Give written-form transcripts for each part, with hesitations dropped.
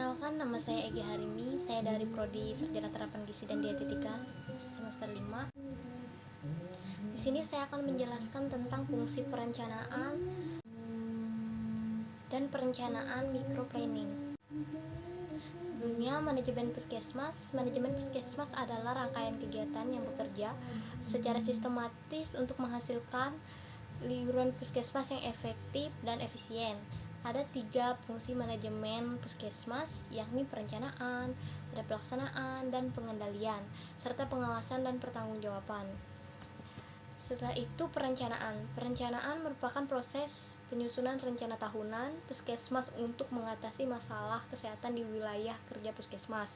Perkenalkan, nama saya Egi Harini. Saya dari Prodi Sarjana Terapan Gizi dan Dietetika semester 5. Di sini saya akan menjelaskan tentang fungsi perencanaan dan perencanaan microplanning. Sebelumnya, manajemen puskesmas adalah rangkaian kegiatan yang bekerja secara sistematis untuk menghasilkan liuran puskesmas yang efektif dan efisien. Ada 3 fungsi manajemen puskesmas, yakni perencanaan, ada pelaksanaan, dan pengendalian, serta pengawasan dan pertanggungjawaban. Setelah itu perencanaan. Perencanaan merupakan proses penyusunan rencana tahunan puskesmas untuk mengatasi masalah kesehatan di wilayah kerja puskesmas.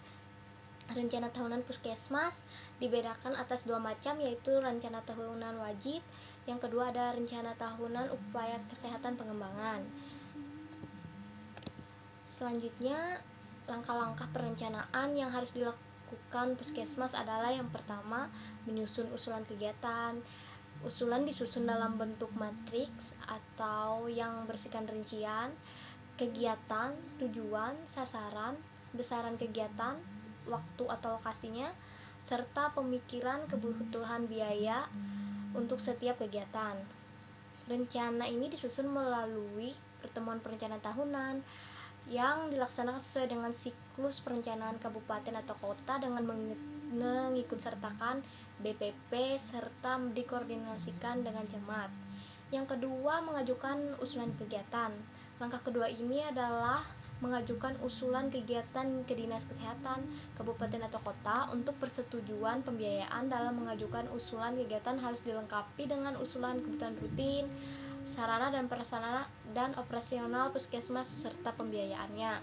Rencana tahunan puskesmas dibedakan atas 2 macam, yaitu rencana tahunan wajib, yang kedua ada rencana tahunan upaya kesehatan pengembangan. Selanjutnya, langkah-langkah perencanaan yang harus dilakukan puskesmas adalah yang pertama, menyusun usulan kegiatan. Usulan disusun dalam bentuk matriks atau yang berisikan rincian, kegiatan, tujuan, sasaran, besaran kegiatan, waktu atau lokasinya, serta pemikiran kebutuhan biaya untuk setiap kegiatan. Rencana ini disusun melalui pertemuan perencanaan tahunan yang dilaksanakan sesuai dengan siklus perencanaan kabupaten atau kota dengan mengikut sertakan BPP serta dikoordinasikan dengan camat. Yang kedua, mengajukan usulan kegiatan. Langkah kedua ini adalah mengajukan usulan kegiatan ke Dinas Kesehatan kabupaten atau kota untuk persetujuan pembiayaan. Dalam mengajukan usulan kegiatan harus dilengkapi dengan usulan kebutuhan rutin, sarana dan prasarana dan operasional puskesmas serta pembiayaannya.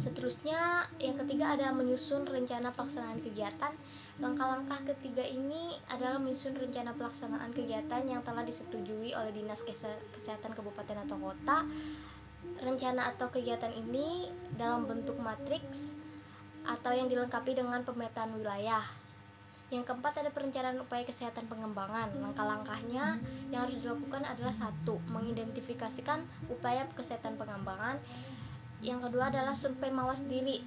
Seterusnya, yang ketiga ada menyusun rencana pelaksanaan kegiatan. Langkah-langkah ketiga ini adalah menyusun rencana pelaksanaan kegiatan yang telah disetujui oleh Dinas Kesehatan kabupaten atau kota. Rencana atau kegiatan ini dalam bentuk matriks atau yang dilengkapi dengan pemetaan wilayah. Yang keempat ada perencanaan upaya kesehatan pengembangan. Langkah-langkahnya yang harus dilakukan adalah 1. Mengidentifikasikan upaya kesehatan pengembangan. Yang kedua adalah survei mawas diri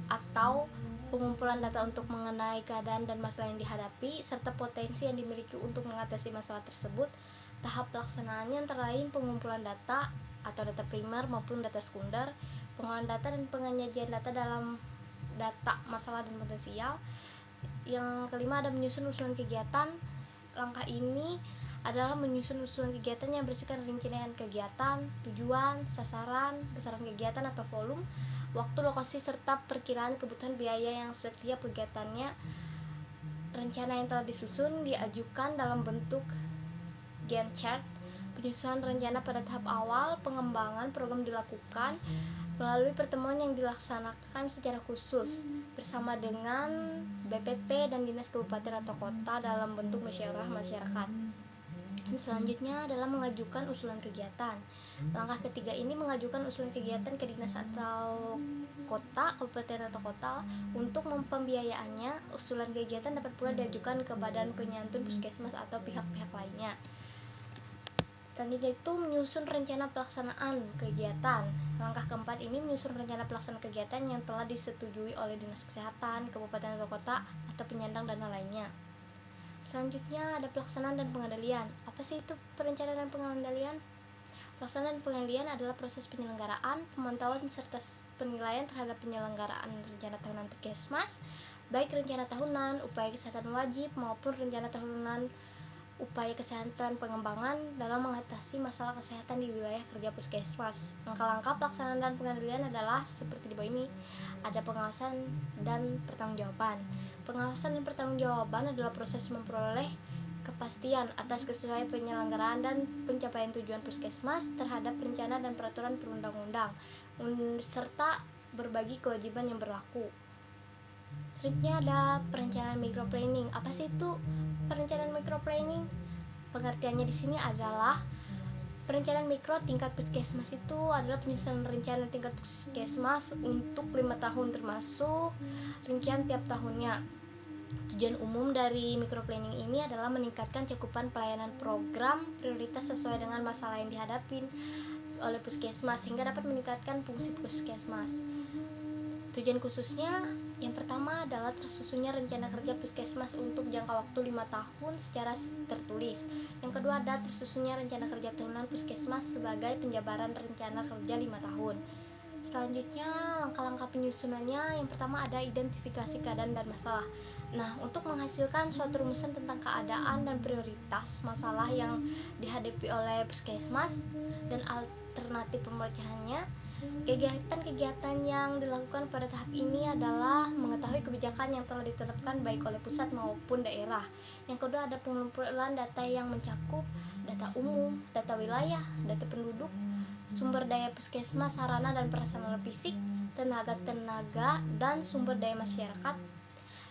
atau pengumpulan data untuk mengenai keadaan dan masalah yang dihadapi serta potensi yang dimiliki untuk mengatasi masalah tersebut. Tahap pelaksanaannya antara lain pengumpulan data atau data primer maupun data sekunder, pengolahan data dan penyajian data dalam data masalah dan potensial. Yang kelima ada menyusun usulan kegiatan. Langkah ini adalah menyusun usulan kegiatan yang berisikan rincian kegiatan, tujuan, sasaran, besaran kegiatan atau volume, waktu, lokasi, serta perkiraan kebutuhan biaya yang setiap kegiatannya. Rencana yang telah disusun diajukan dalam bentuk Gantt chart. Penyusunan rencana pada tahap awal pengembangan program dilakukan melalui pertemuan yang dilaksanakan secara khusus bersama dengan BPP dan Dinas Kabupaten atau Kota dalam bentuk musyawarah masyarakat. Selanjutnya adalah mengajukan usulan kegiatan. Langkah ketiga ini mengajukan usulan kegiatan ke dinas atau kota, kabupaten atau kota untuk pembiayaannya. Usulan kegiatan dapat pula diajukan ke badan penyantun puskesmas atau pihak-pihak lainnya. Selanjutnya itu menyusun rencana pelaksanaan kegiatan. Langkah keempat ini menyusun rencana pelaksanaan kegiatan yang telah disetujui oleh Dinas Kesehatan, kabupaten atau kota atau penyandang dana lainnya. Selanjutnya ada pelaksanaan dan pengendalian. Apa sih itu perencanaan dan pengendalian? Pelaksanaan dan pengendalian adalah proses penyelenggaraan, pemantauan serta penilaian terhadap penyelenggaraan rencana tahunan puskesmas, baik rencana tahunan upaya kesehatan wajib maupun rencana tahunan upaya kesehatan pengembangan dalam mengatasi masalah kesehatan di wilayah kerja puskesmas. Langkah-langkah pelaksanaan dan pengendalian adalah seperti di bawah ini. Ada pengawasan dan pertanggungjawaban. Pengawasan dan pertanggungjawaban adalah proses memperoleh kepastian atas kesesuaian penyelenggaraan dan pencapaian tujuan puskesmas terhadap rencana dan peraturan perundang-undang serta berbagi kewajiban yang berlaku. Selanjutnya ada perencanaan microplanning. Apa sih itu perencanaan microplanning? Pengertiannya di sini adalah perencanaan mikro tingkat puskesmas itu adalah penyusunan rencana tingkat puskesmas untuk 5 tahun termasuk rincian tiap tahunnya. Tujuan umum dari microplanning ini adalah meningkatkan cakupan pelayanan program prioritas sesuai dengan masalah yang dihadapi. oleh puskesmas sehingga dapat meningkatkan fungsi puskesmas. Tujuan khususnya yang pertama adalah tersusunnya rencana kerja puskesmas untuk jangka waktu 5 tahun secara tertulis. Yang kedua ada tersusunnya rencana kerja tahunan puskesmas sebagai penjabaran rencana kerja 5 tahun. Selanjutnya langkah-langkah penyusunannya, yang pertama ada identifikasi keadaan dan masalah. Nah, untuk menghasilkan suatu rumusan tentang keadaan dan prioritas masalah yang dihadapi oleh puskesmas dan alternatif pemecahannya, kegiatan-kegiatan yang dilakukan pada tahap ini adalah mengetahui kebijakan yang telah diterapkan baik oleh pusat maupun daerah. Yang kedua ada pengumpulan data yang mencakup data umum, data wilayah, data penduduk, sumber daya puskesmas, sarana dan prasarana fisik, tenaga-tenaga, dan sumber daya masyarakat.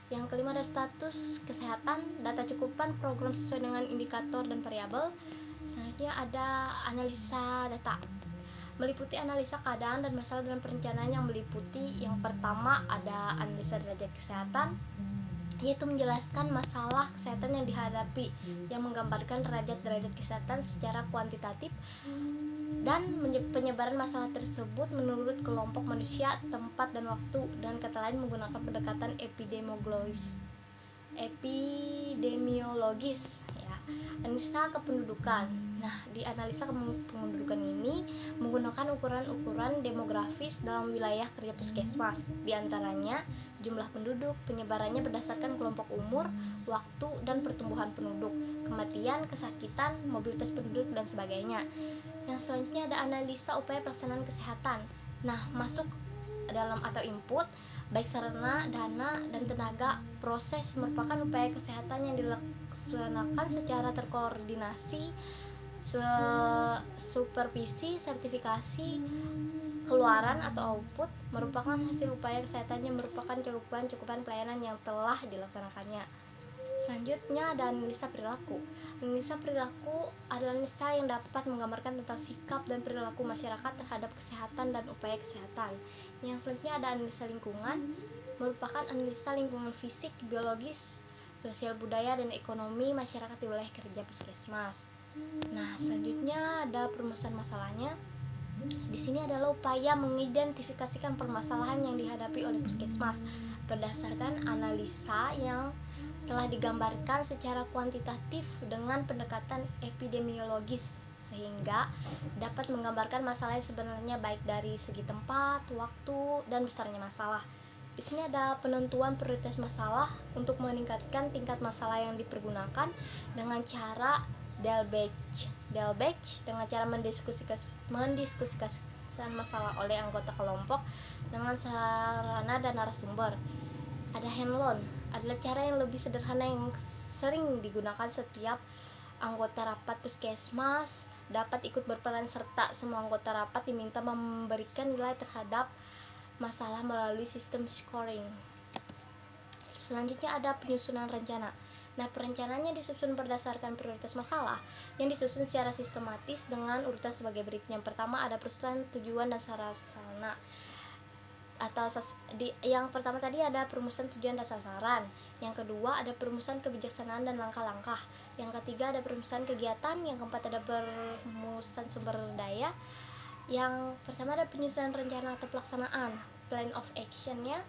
Yang kelima ada status kesehatan, data cukupan program sesuai dengan indikator dan variabel. Selanjutnya ada analisa data, meliputi analisa keadaan dan masalah dalam perencanaan yang meliputi yang pertama ada analisa derajat kesehatan, yaitu menjelaskan masalah kesehatan yang dihadapi yang menggambarkan derajat-derajat kesehatan secara kuantitatif dan penyebaran masalah tersebut menurut kelompok manusia, tempat, dan waktu, dan kata lain menggunakan pendekatan epidemiologis ya. Analisa kependudukan. Nah, di analisa kependudukan ini menggunakan ukuran-ukuran demografis dalam wilayah kerja puskesmas, di antaranya jumlah penduduk, penyebarannya berdasarkan kelompok umur, waktu, dan pertumbuhan penduduk, kematian, kesakitan, mobilitas penduduk, dan sebagainya. Yang selanjutnya ada analisa upaya pelaksanaan kesehatan. Nah, masuk dalam atau input baik sarana, dana, dan tenaga. Proses merupakan upaya kesehatan yang dilaksanakan secara terkoordinasi, supervisi, sertifikasi, keluaran atau output merupakan hasil upaya kesehatan yang merupakan cakupan pelayanan yang telah dilaksanakannya. Selanjutnya ada analisa perilaku. Analisa perilaku adalah analisa yang dapat menggambarkan tentang sikap dan perilaku masyarakat terhadap kesehatan dan upaya kesehatan. Yang selanjutnya ada analisa lingkungan, merupakan analisa lingkungan fisik, biologis, sosial, budaya, dan ekonomi masyarakat di wilayah kerja puskesmas. Nah, selanjutnya ada perumusan masalahnya. Di sini adalah upaya mengidentifikasikan permasalahan yang dihadapi oleh puskesmas berdasarkan analisa yang telah digambarkan secara kuantitatif dengan pendekatan epidemiologis sehingga dapat menggambarkan masalah yang sebenarnya baik dari segi tempat, waktu, dan besarnya masalah. Di sini ada penentuan prioritas masalah untuk meningkatkan tingkat masalah yang dipergunakan dengan cara Delbecq dengan cara mendiskusikan masalah oleh anggota kelompok dengan sarana dan narasumber. Ada Hanlon, adalah cara yang lebih sederhana yang sering digunakan setiap anggota rapat puskesmas dapat ikut berperan serta semua anggota rapat diminta memberikan nilai terhadap masalah melalui sistem scoring. Selanjutnya ada penyusunan rencana. Nah, perencanaannya disusun berdasarkan prioritas masalah yang disusun secara sistematis dengan urutan sebagai berikut. Yang pertama ada perusahaan, tujuan, dan sarana. Yang pertama tadi ada perumusan tujuan dan sasaran. Yang kedua ada perumusan kebijaksanaan dan langkah-langkah. Yang ketiga ada perumusan kegiatan. Yang keempat ada perumusan sumber daya. Yang pertama ada penyusunan rencana atau pelaksanaan, plan of action-nya.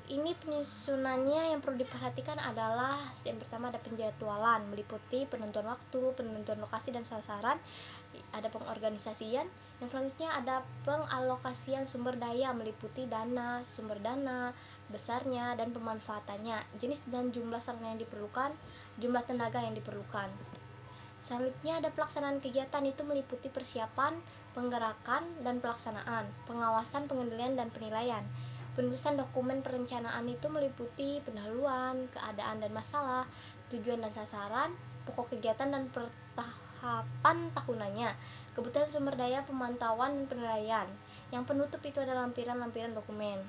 Ini penyusunannya yang perlu diperhatikan adalah yang pertama ada penjadwalan, meliputi penentuan waktu, penentuan lokasi dan sasaran, ada pengorganisasian. Yang selanjutnya ada pengalokasian sumber daya, meliputi dana, sumber dana, besarnya, dan pemanfaatannya, jenis dan jumlah sarana yang diperlukan, jumlah tenaga yang diperlukan. Selanjutnya ada pelaksanaan kegiatan, itu meliputi persiapan, penggerakan, dan pelaksanaan, pengawasan, pengendalian, dan penilaian. Penulisan dokumen perencanaan itu meliputi pendahuluan, keadaan dan masalah, tujuan dan sasaran, pokok kegiatan dan pertahapan tahunannya, kebutuhan sumber daya, pemantauan, dan penilaian. Yang penutup itu adalah lampiran-lampiran dokumen.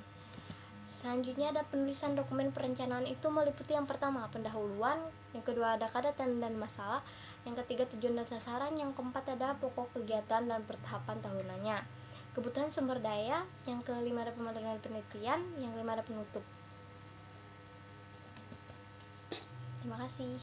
Selanjutnya ada penulisan dokumen perencanaan, itu meliputi yang pertama pendahuluan, yang kedua ada keadaan dan masalah, yang ketiga tujuan dan sasaran, yang keempat ada pokok kegiatan dan pertahapan tahunannya, kebutuhan sumber daya, yang kelima ada pemantauan dan penelitian, yang kelima ada penutup. Terima kasih.